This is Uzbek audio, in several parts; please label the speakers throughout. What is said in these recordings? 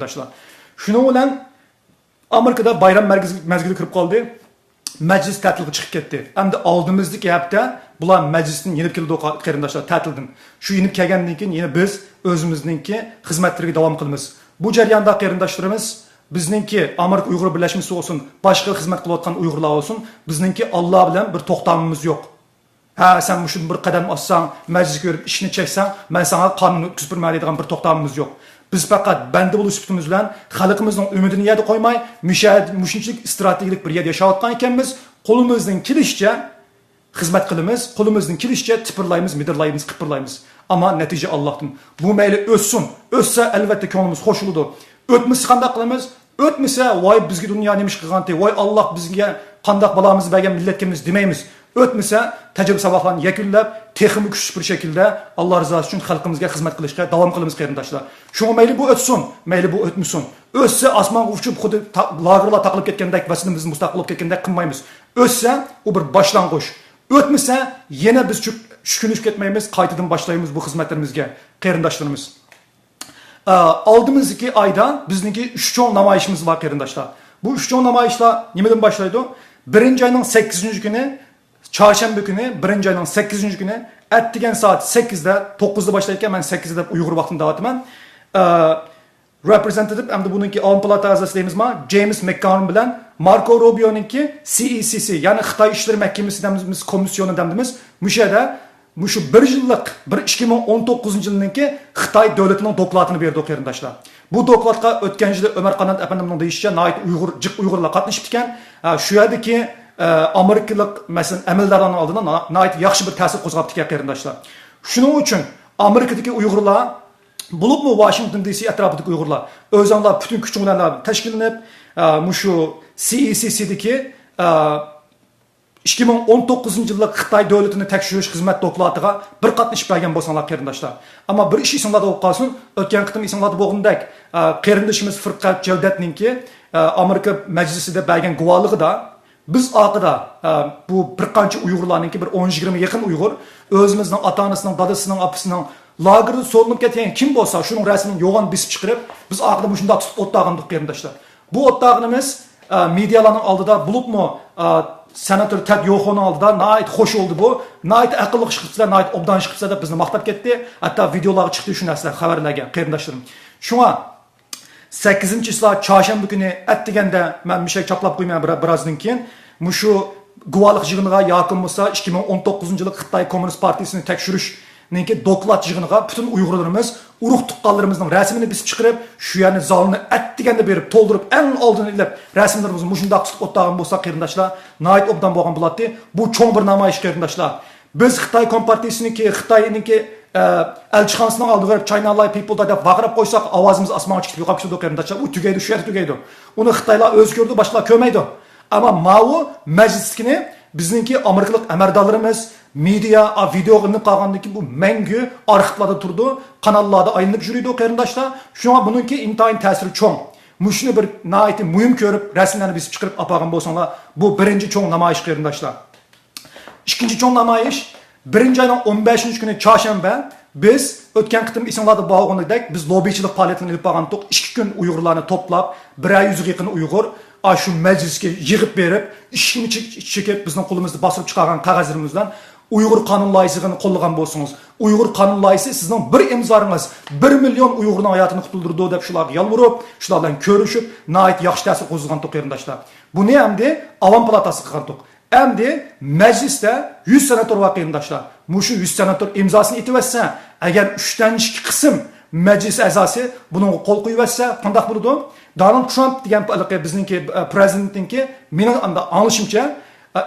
Speaker 1: qarindoshlar. Shuning bilan Amerikada bayram mezgili kirib qoldi. Meclis ta'tilga chiqib ketdi. Endi oldimizdagi hafta bular majlisdan yenib keldi qarindoshlar ta'tildan. Shu yenib kelgandan keyin yana biz o'zimizningki xizmatlarga davom qilamiz. Bu jarayonda qarindoshlarimiz bizningki Amerika Uyg'ur birlashmasi olsun, boshqa xizmat qilayotgan Uyg'urlar olsun, bizningki Alloh bilan bir to'xtamimiz yo'q. Ha, sen shuni bir qadam ossang, majlisga yurib ishni cheksang, men sana qonun o'tkazib bermaydigan bir to'xtamimiz yo'q. Biz faqat banda bo'lish sifatimiz bilan xalqimizning umidini yerda qo'ymay, mushunchalik strategik bir yerda yashayotgan ekanmiz. Qo'limizdan kelishicha xizmat qilamiz, qo'limizdan kelishicha tipirlaymiz, midirlaymiz, qipirlaymiz. Ammo natija Allohdan. Bu mayli o'ssin. O'ssa albatta ko'nglimiz xo'shiladi. O'tmasa qanday qilamiz? O'tmasa, voy bizga dunyo nima ish qilgan-te, voy Alloh bizga qanday balamizni bergan millatimiz demaymiz. O'tmasa, tajriba saboqlarni yakunlab, texnik kuchli bir shaklda Alloh rizosi uchun xalqimizga xizmat qilishga davom qilamiz qarindoshlar. Shunga mayli bu o'tsin, mayli bu o'tmasin. O'tsa osmonga uchib xuddi lagerlar taqilib ketgandek, vatanimiz mustaqil bo'lib ketgandek qilmaymiz. O'tsa, u bir boshlang'ich. O'tmasa, yana biz tushkunib ketmaymiz, qaytadan boshlaymiz bu xizmatlarimizga qarindoshlarimiz. Oldimizdagi ayda bizningki 3 cho'ng namoyishimiz bor qarindoshlar. Bu 3 cho'ng namoyishlar nimadan boshlaydi? 1-oyning 8-kuni Çarşamba günü, 1-ayning 8-kuni, atdigan soat 8da, 9da başlayırken ben 8da Uyg'ur vaqtini da'vataman. Representative hamda buningki Olim palata a'zosi deymizmi? James McConnell bilan Marco Rubio'ningki CECC, ya'ni Xitoy ishlar mahkamasi demimiz komissiyoni demimiz, mushu 1 yillik 2019-yilninki Xitoy davlatining dokladini berdi qarindoshlar. Bu dokladga o'tgan yili Ömer Qanat efendimning deyishicha, Uyg'urlar qatnashib ekan. Shu yerdagi Amerikalik mesela əməldarların aldığında nəhayət yaxşı bir təsir qo'zg'ab ekan qarindoshlar. Shuning uchun Amerikadagi Uyg'urlar, bulubmu Washington DC atrofidagi Uyg'urlar o'zlari butun kuch bilan tashkillanib, mushu CECC'dagi 2019-yillik Xitoy davlatini tekshirish xizmat doklatiga bir qatnashib bergan bo'lsanglar qarindoshlar. Ammo bir ish esinglarda bo'lib qolsin, o'tgan qitim esinglarda bo'lgandek, qarindoshimiz Firqat Javdatningki Amerika majlisida bergan guvohligida biz aqida bu bir qancha Uyg'urlarningki bir 10-20 yaqin Uyg'ur o'zimizning ota-onasining, dadasining, opasining lagerda so'linib ketgan kim bo'lsa, shuning rasmini yo'g'on bisib chiqarib, biz aqida shunda tutib o'tdag'indik qarindoshlar. Bu o'tdag'inimiz medialarning oldida bulubmi senator Ted Yoho'ning oldida nayt xo'sh oldu bu. Nayt aqlli chiqibsizlar, nayt obdan chiqibsizlar deb bizni maqtab ketdi. Hatto videolar chiqdi shu narsalar xabarlarga qarindoshlarim. Shunga 8-soat çarşamba günü atdiganda men bir şey chaplab qo'yman birozdan keyin mushu guvohlik yig'iniga yaqin bo'lsa 2019-yillik Xitoy Kommunist partiyasini tekshirishninki doklad yig'iniga butun Uyg'urlarimiz urug' tuqqanlarimizning rasmini bisib chiqarib, shu yerni zalni atdiganda berib to'ldirib, eng oldin ilib rasmlarimizni mushundaq tutib o'tgan bo'lsa qarindoshlar, nayt obdan bo'lgan bo'ladi. Bu cho'ng bir namoyish qarindoshlar. Biz Xitoy Kompartiyasiniki, Xitoyninki elchixonasining oldiga China Live People deb vaqirab qo'ysak, ovozimiz osmonga chiqib yo'qolib ketadi qarindoshlar. U tugaydi, shu yerda tugaydi. Uni Xitoylar o'z ko'rdi, boshqa ko'rmaydi. Ama mavu majliskini bizningki Amerikalik amaldorlarimiz media video qilinib qolgandiki bu mangu arxivlarda turdi, kanallarda aylanib yuridi qarindoshlar. Shunga buningki intayin ta'siri cho'ng. Mushuni bir nayt muhim ko'rib, rasmlarni bisib chiqarib olgan bo'lsanglar, bu birinchi cho'ng namoyish qarindoshlar. Ikkinchi cho'ng namoyish 1-ayning 15-kuni Çarşamba biz o'tgan qitim esinglarda bo'lgandek biz lobbichilik faoliyatini olib borgandik. 2 kun Uyg'urlarni to'plab 100 yaqin Uyg'ur shu majlisga yig'ib berib, ishini chekib bizning qo'limizda bosib chiqargan qog'ozlarimiz bilan Uyg'ur qonun loyihasini qo'llagan bo'lsangiz, Uyg'ur qonun loyihasi sizning bir imzoringiz 1 million Uyg'urning hayotini qutuldirdi deb shularga yolvorib, shular bilan ko'rishib, nayt yaxshi ta'sir qo'zg'agan qarindoshlar. Buni hamda Avam palatasi qilgandik. Endi majlisda 100 senator va qarindoshlar. Mushu 100 senator imzosini etib agar 3dan 2 qism majlis a'zosi buning qo'l qo'yib olsa, qanday bo'ladi? Donald Trump degan bizningki prezidentningki mening anglashimcha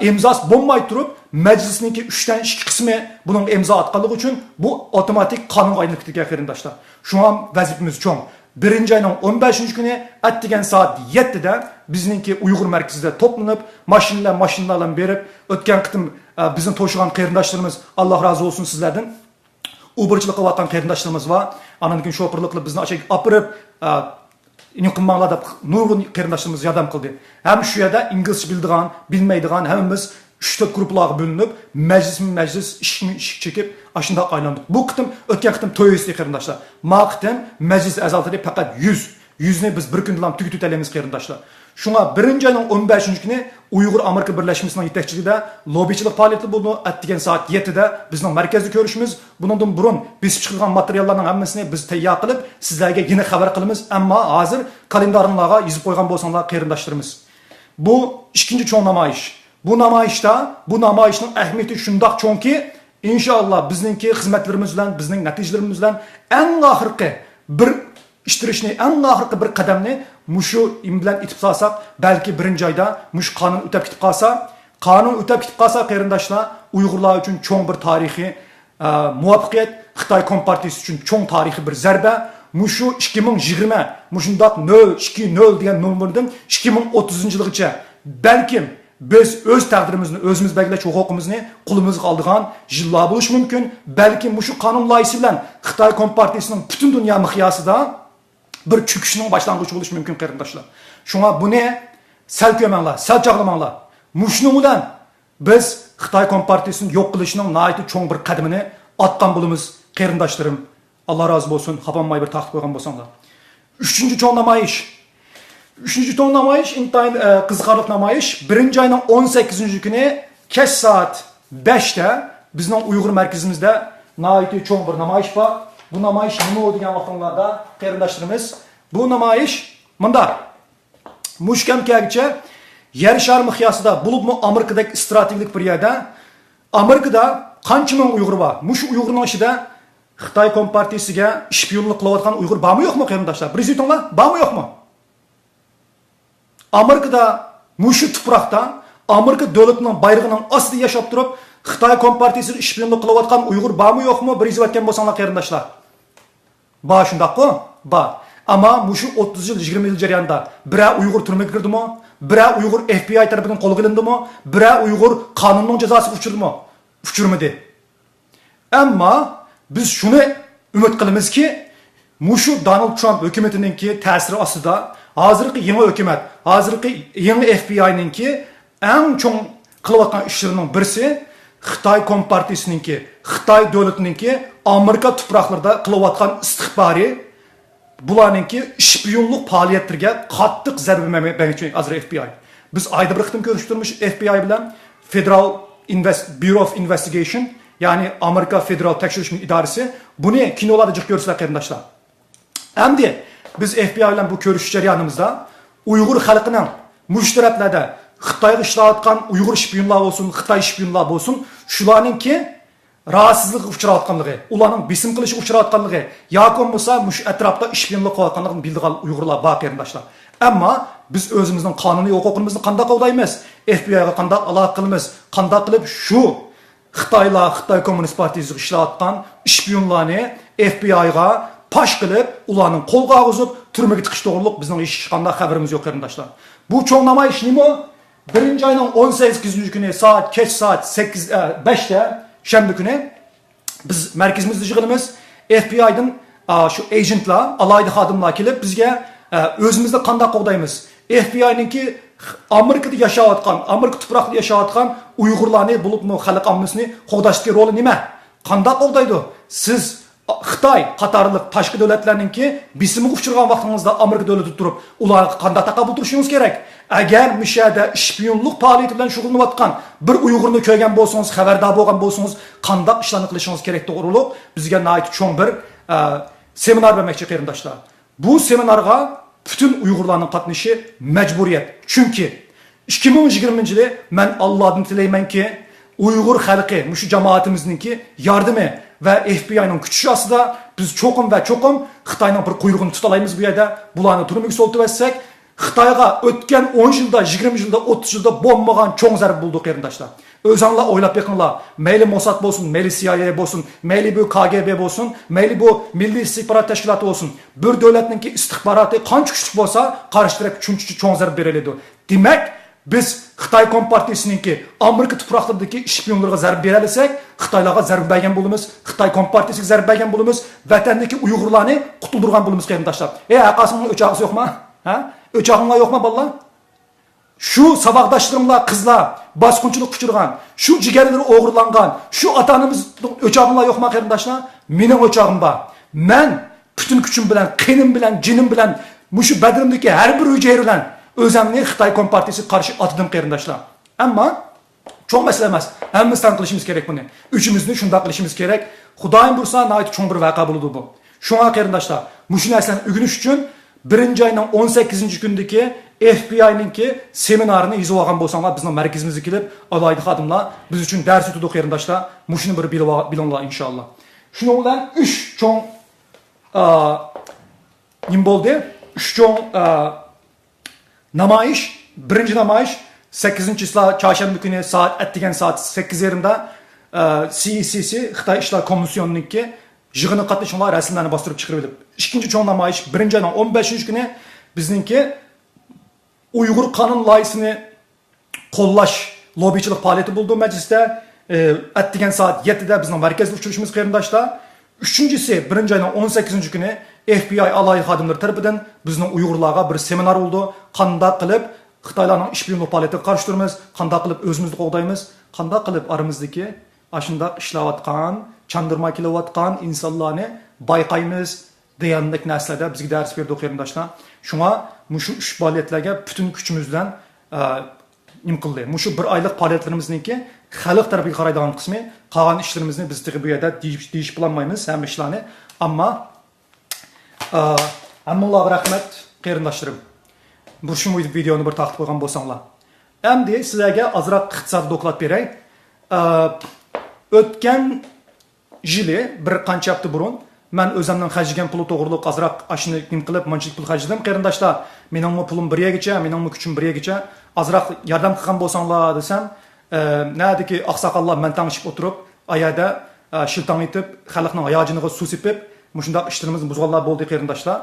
Speaker 1: imzos bo'lmay turib majlisningki 3dan 2 qismi buning imzo atganligi uchun bu avtomatik qonunga aylanib ketgan qarindoshlar. Shunga vazifamiz cho'ng. 1-ayning 15-kuni atdigan soat 7da bizningki Uyg'ur markazida to'planib, mashinalar berib, o'tgan qitim bizni to'shigan qarindoshlarimiz, Alloh rozi bo'lsin sizlardan. Uberchilik qilayotgan qarindoshlarimiz va anankin shoferlik qilib bizni ochib opirib, inqimanglar deb nurg'un qarindoshlarimiz yordam qildi. Ham shu yerda inglizcha biladigan, bilmaydigan hammamiz 3-4 guruhlarga bo'linib, majlis ishni chekib, ashunda aylandik. Bu qitim o'tgan qitim 400 qarindoshlar. Ma qitim majlis a'zolari faqat 100. Yüzünü biz bir gündülam tükütüp elemiz kıyırındaşlar. Şuna birinci ayının 15. günü Uygur Amerika Birleşmesi'nin yetekçiliğinde lobiçilik faaliyeti buldu. Ettigen saat 7'de bizden merkezli görüşümüz. Bundan burun biz çıkırgan materyallarının hemmesini biz teyya kılıp sizlerge yine haber kılımız. Ama hazır kalendarınlarga yazıp koygan bolsanlar kıyırındaşlarımız. Bu ikinci çoğun namayış. Bu namayışın ehmiyeti şundak çoğun ki inşallah bizninki hizmetlerimiz bilen, bizning neticelerimiz bilen en ahırkı bir iştirishni, en ahırkı bir kademni muşu bilen itip salsak, belki birinci ayda muş kanun ötep gitip kalsa, kıyırındaşlar Uygurlar için çoğun bir tarihi muvaffakiyet, Xitay Kompartiyası için çoğun tarihi bir zerbe. Muşu 2020, muşundak 0-2-0 degan numardan 2030 yılgacha belki biz öz takdirimizni, özümüz belgilash huquqimizni qo'limizga oldigan yillar bo'lishi mumkin. Balki mushu qonun loyihasi bilan Xitoy Kompartiyasining butun dunyo miqyosida bir cho'kishning boshlang'ichi bo'lishi mumkin qarindoshlar. Shunga buni sal ko'manglar, sal chaqlamanglar. Mushning bilan biz Xitoy Kompartiyasini yo'q qilishning nihoyatda cho'ng bir qadamini otgan bo'lamiz qarindoshlarim. Allah razı olsun, kapanmayı bir taxt koygan bolsanlar. Üçüncü çoğun namayış. Üçüncü çoğun namayış, intayın kızgarlık namayış. Birinci ayının 18. günü keş saat 5'te bizden Uygur merkezimizde naiti çoğun bir namayış var. Bu namayış nime o degan vaxtlarda qarindoshlarimiz. Bu namayış mında muşkem kelgicha yer şar miqyosida bulubmu Amerikadagi strategik bir yerda Amerikada qancha ming Uyg'ur bor. Mush Uyg'urning ichida Xitoy Kompartiyasiga shpionlik qilayotgan Uyg'ur bormi yo'qmi qarindoshlar? Bir aytinglar, bormi yo'qmi? Amerikada mushu tuproqda Amerika davlatining bayrog'ining ostida yashab turib, Xitoy Kompartiyasiga shpionlik qilayotgan Uyg'ur bormi yo'qmi? Bir aytgan bo'lsanglar qarindoshlar. Bor shundaqmi? Bor. Ammo mushu 30 yil, 20 yil jarayonida bira Uyg'ur turmaga kirdimi? Bira Uyg'ur FBI tarafidan qo'lga olindimi? Bira Uyg'ur qonunning jazosiga uchurdimi? Uchurmadi. Ammo biz shuni umid qilamizki, mushu Donald Trump hukumatiningki ta'siri ostida hozirgi yangi hukumat, hozirgi yangi FBI'ninki eng cho'ng qilayotgan ishlarining birisi Xitoy Kompartiyasininki, Xitoy davlatininki Amerika tuproqlarida qilayotgan istixboriy bularninki shpionlik faoliyatlarga qattiq zarba bermoqchi hozir FBI. Biz ayda bir qitim ko'rishtirmish FBI bilan Federal Bureau of Investigation, yani Amerika Federal Tekshirish İdaresi bunu kinolarda jiq ko'rsizlar qarindoshlar. Endi biz FBI bilan bu ko'rish jarayonimizda Uyg'ur xalqining mushtaraflarda Xitoyga ishlayotgan Uyg'ur shpionlar bo'lsin, Xitoy shpionlar bo'lsin, shularningki rahatsızlık uchrayotganligi, ularning besim qilish uchrayotganligi yoki bo'lsa mush atrofda shpionlik qilayotganligini bildigan Uyg'urlar bor qarindoshlar. Ammo biz o'zimizning qonuniy huquqimizni qanday qo'llaymiz? FBI'ga qanday aloqa qilamiz? Qanday qilib shu Xitoy Komünist Partiyasiga ishlayotgan shpionlarni FBI'ga pash qilib, ularning qo'lga olg'izib, turmaga tiqish to'g'riliq bizning hech qanday xabarimiz yo'q qarindoshlar. Bu cho'ng namoyish nima? Birinchi ayning 18 kuni kech saat 5'te shanba kuni biz markazimizda yig'ilamiz. FBI'dan shu agentlar, alayda xodimlar kelib bizga o'zimizda qanday qo'g'daymiz? FBI'ninki Amerikada yashayotgan, Amerika tuproqida yashayotgan Uyg'urlarni bo'libmi xalq ommasini qo'g'dashdagi roli nima? Qanday qo'g'daydi? Siz Xitoy qatorliq tashqi davlatlarninki bisimiga uchirgan vaqtingizda Amerika davlati turib, ularga qanday taqabul turishingiz kerak? Agar mishada shpionlik faoliyati bilan shug'ullanayotgan bir Uyg'urni ko'rgan bo'lsangiz, xabardor bo'lgan bo'lsangiz, qanday ishlarni qilishingiz kerak to'g'riliq bizga nihoyat cho'ng bir seminar bermoqchi qarindoshlar. Bu seminarga bütün Uyg'urlarning qatnashi majburiyat. Chunki 2020-yili men Allohdan tilaymanki, Uyg'ur xalqi, mushu jamoatimizningki yordami ve FBI'nin kuchi ostida biz cho'qim Xitoyning bir quyrug'ini tuta olamiz bu yerda. Bularni turmaga soltib etsak, Xitoyga o'tgan 10 yilda, 20 yilda, 30 yilda bo'lmagan cho'ng zarb bo'ldi qarindoshlar. O'zinglar o'ylab beqinglar. Mayli Mossad bo'lsin, mayli CIA bo'lsin, mayli bu KGB bo'lsin, mayli bu Milliy istixborot tashkiloti bo'lsin. Bir davlatningki istixboroti qancha kuchli bo'lsa, qarshi taraf shuncha cho'ng zarb beriladi. Demak, biz Xitoy Kompartiyasininki Amerika tuproqlaridagi shpionlarga zarb beralasak, Xitoylarga zarb bergan bo'lamiz, Xitoy Kompartiyasiga zarb bergan bo'lamiz, vatandagi Uyg'urlarni qutuldirgan bo'lamiz qarindoshlar. Aqasingning o'chog'isi yo'qmi? Ha? O'chog'inglar yo'qmi bolalar? Shu saboqdoshlarimlar, qizlar bosqinchilik uchirgan, shu jigarlari o'g'irlangan, shu ota-onamizning o'chog'inglar yo'qmi qarindoshlar? Mening o'chog'im bor. Men butun kuchim bilan, qinim bilan, jinim bilan Muşu bedenimdeki her bir hücre bilen özümni Xitay Kompartiyasi qarşı atıdım qarindoshlar. Ammo cho'ng masala emas. Hammamizdan qilishimiz kerak buni. Uchimizni shunday qilishimiz kerak. Xudoyim bursa, nayt cho'ng bir vaqa bo'ladi bu. Shunga qarindoshlar, mushu narsani o'rganish uchun 1-oyning 18-kundagi FBI'ninki seminarini izlab olgan bo'lsanglar, bizning markazimizga kelib, alayda xodimlar biz uchun dars o'tadi qarindoshlar. Mushuni bir bilinglar inshaalloh. Shuning bilan 3 cho'ng nim bo'ldi. 3 cho'ng namoyish, birinchi namoyish 8-chisla çarşamba günü saat ettigen saat 8:30'da CECC Xitay İşler Komisyonu'nunki yığını qatnashganlar rasmlarni bostırıp chiqarib. İkinci cho'ng namoyish 1-oyning 15-kuni bizninki Uyghur qonun loyihasini qo'llash lobbichilik faoliyati bo'ldi majlisda. Ettigen saat 7'da bizning markazda uchrashimiz qarindoshlar. Üçüncüsü 1-oyning 18-kuni FBI alayhi xodimlari tarafidan bizning Uyg'urlarga bir seminar bo'ldi. Qanday qilib Xitoylarning ish bilimli faoliyatiga qarshi turamiz, qanday qilib o'zimizni qo'g'daymiz, qanday qilib aramizdagi ashundaq ishlayotgan, chandirma kelayotgan insonlarni bayqaymiz degandek narsalarda bizga dars berdi qarindoshlar. Shunga mushu ish faoliyatlarga butun kuchimiz bilan nim qildi. Mushu bir oylik faoliyatlarimizniki xalq tarafiga qaraydigan qismi, qolgan ishlarimizni biz bu yerda deyish bilolmaymiz ham ishlarni. Ammo hammalarga rahmat qarindoshlarim. Bu şu videonu bir taqib qo'ygan bo'lsanglar. Endi sizlarga azroq iqtisodiy doklad beray. O'tgan yili bir qancha hafta burun men o'zimning xarjlagan puli to'g'riliq azroq ashuni nim qilib, manchilik pul xarjladim qarindoshlar. Mening pulim 1 yilgacha, mening kuchim 1 yilgacha azroq yordam qilgan bo'lsanglar desam, nadiki oqsoqollar men tanishib o'tirib, ayada shiltong etib, xalqning hayojiniga suv sepib, mushundaq ishlarimizni buzganlar bo'ldi qarindoshlar.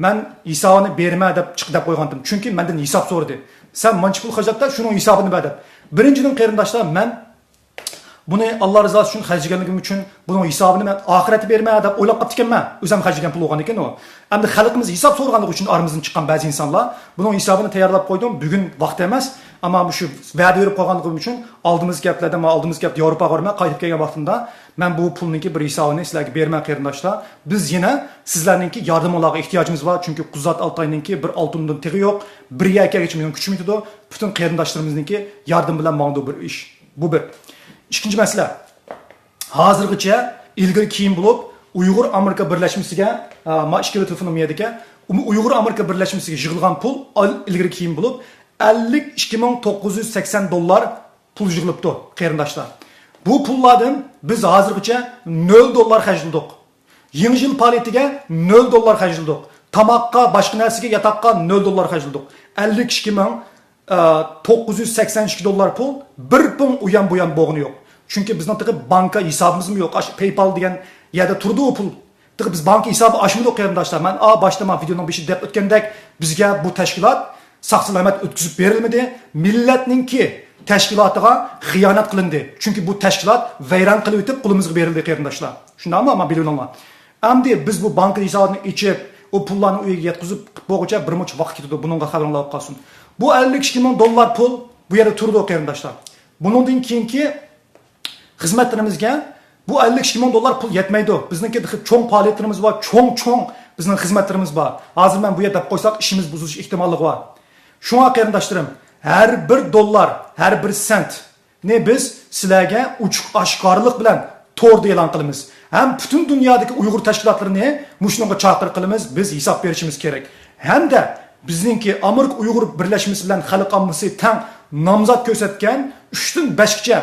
Speaker 1: Ben hisobini berma deb chiqib qo'ygandim. Chunki mendan hisob so'radi. Sen manchi pul xarjlatda shuning hisobini ber deb. Birinchidan qarindoshlar, men buni Alloh rizosi uchun xarjlaganligim uchun buning hisobini men oxiratda berma deb o'ylab qolib ekanman. O'zim xarjlagan pul bo'lgan ekan u. Endi xalqimiz hisob so'rganligi uchun aramizdan chiqqan ba'zi insonlar buning hisobini tayyorlab qo'ydim. Bugun vaqt emas, ammo shu va'da berib qo'yganligim uchun oldimiz gaplarda, oldimiz gap Yevropaga bormay qaytib kelgan vaqtimda men bu pulninki bir hisobini sizlarga bermay qarindoshlar. Biz yana sizlarninki yordamlarga ehtiyojimiz bor, chunki Quzat Altayninki bir oltindan tig'i yo'q, 1 yilgacha mening kuchim yetadi. Butun qarindoshlarimizninki yardım bilan mangdu bir ish. Bu bir. İkinci mesele. Hozirgacha ilgari keyin bo'lib Uyg'ur Amerika birlashmasiga ma ikkala telefonim yedika. Uyg'ur Amerika birlashmasiga yig'ilgan pul ilgari keyin bo'lib $52,980 pul yig'ilibdi qarindoshlar. Bu pullardan biz hozirgacha $0 xarjladik. Yangi yil faoliyatiga $0 xarjladik. Tamoqqa, boshqa narsaga, yotoqqa $0 xarjladik. $52,982 pul bir pun uyan bu yan bo'g'ini yo'q. Chunki bizning tiqib banka hisobimiz yo'q. PayPal degan yerda turdi u pul. Tiqib biz banka hisobi ochmadik qarindoshlar. Men boshda videoning beshi deb o'tgandek bizga bu tashkilot saqsalamat o'tkazib berilmadi. Millatninki tashkilotiga xiyonat qilindi. Chunki bu tashkilot vayron qilib o'tib qo'limizga berildi qarindoshlar. Shundaymi? Ammo bilinglar. Endi biz bu banka hisobini ichib, o pullarni uyiga yetkazib bo'g'icha bir muncha vaqt ketadi. Buningga xabaringlar qolsin. Bu $52,000 pul bu yerda turdi qarindoshlar. Buningdan keyingi xizmatlarimizga bu $52,000 pul yetmaydi. Bizningki cho'ng faoliyatlarimiz bor, cho'ng bizning xizmatlarimiz bor. Hozir men bu yerda qo'ysak ishimiz buzilish ehtimolligi bor. Shunga qarindoshlarim, har bir dollar, har bir sent ne biz sizlarga ochiq oshkorlik bilan to'g'ri e'lon qilamiz. Ham butun dunyodagi Uyg'ur tashkilotlarini mushunga chaqiriq qilamiz, biz hisob berishimiz kerak. Hamda bizningki Amerika Uyg'ur birlashmasi bilan xalq ommasi tang nomzod ko'rsatgan 3-5gacha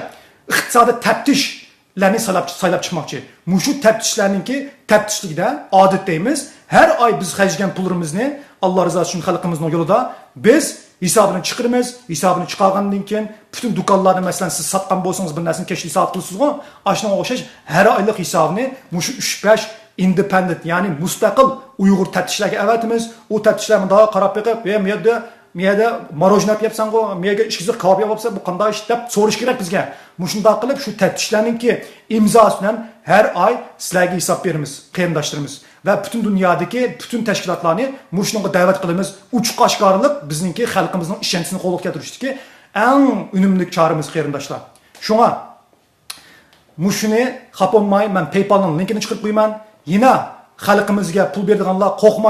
Speaker 1: iqtisodiy taftishlarni saylab chiqmoqchi. Mushu taftishlarningki taftishligida odatdaymiz. Har oy biz xarjlagan pullarimizni Alloh rizosi uchun xalqimizning yo'lida biz hisobini chiqiramiz. Hisobini chiqargandan keyin butun do'konlarni masalan siz sotgan bo'lsangiz bir narsani kesh hisob qilasiz-ku, ashunga o'xshash har oylik hisobini mushu 3-5 independent ya'ni mustaqil Uyg'ur taftishlarga avatimiz. U taftishlarni daha qarab beqib, miyada marojnat yapsan-ku, miyaga ishkiziq kavob yapsa bu qanday ish deb so'rash kerak bizga. Mushunday qilib shu taftishlarningki imzosi bilan har oy sizlarga hisob beramiz, qarindoshlarimiz. Ve bütün dünyadaki bütün teşkilatlarını muşunga davet qilamiz. Uchiq oshkorlik bizningki xalqimizning ishonchisini qo'lga keltirishdiki eng unumli choramiz qarindoshlar. Shunga mushuni xapolmay men PayPalning linkini chiqarib qo'yaman. Yana xalqimizga pul berganlar qo'rqmay